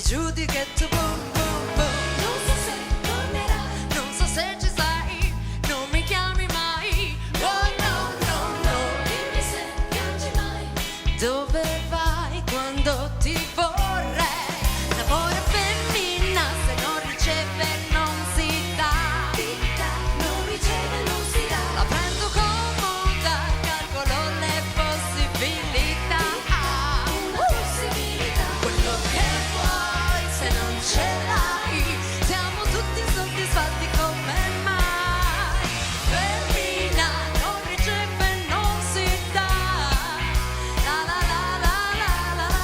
giù di ghetto, boom boom boom. Non so se tornerai, non so se ci sei, non mi chiami mai. Oh no no no, dimmi se piangi mai. Dove vai quando ti vorrei? L'amore femmina se non riceve non si dà. Non riceve non si dà. La prendo comoda, calcolo le possibilità. Una possibilità. Quello che vuoi se non ce l'hai. Siamo tutti insoddisfatti come mai. Femmina non riceve non si dà. La la la la la la la.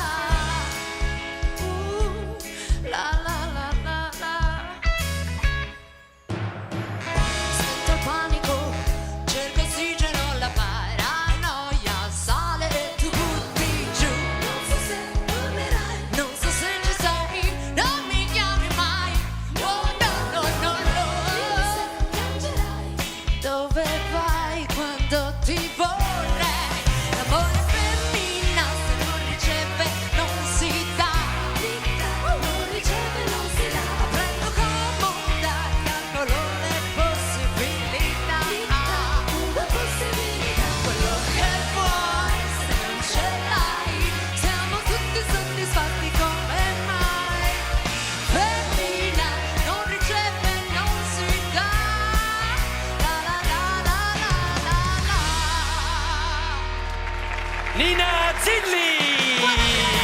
La la la la la. Sento il panico, cerco ossigeno, la paranoia sale e tu butti giù. Non so se tornerai, non so se ci sei, non mi chiami mai. Oh no no no no. Dimmi se piangerai. Dove vai quando ti vorrei? L'amore femmina se non riceve non si dà. Non riceve non si dà. La prendo comoda, calcolo le possibilità. Una possibilità. Quello che vuoi se non ce l'hai. Siamo tutti soddisfatti come mai. Femmina non riceve non si dà. La la la la la la la. Nina Zilli.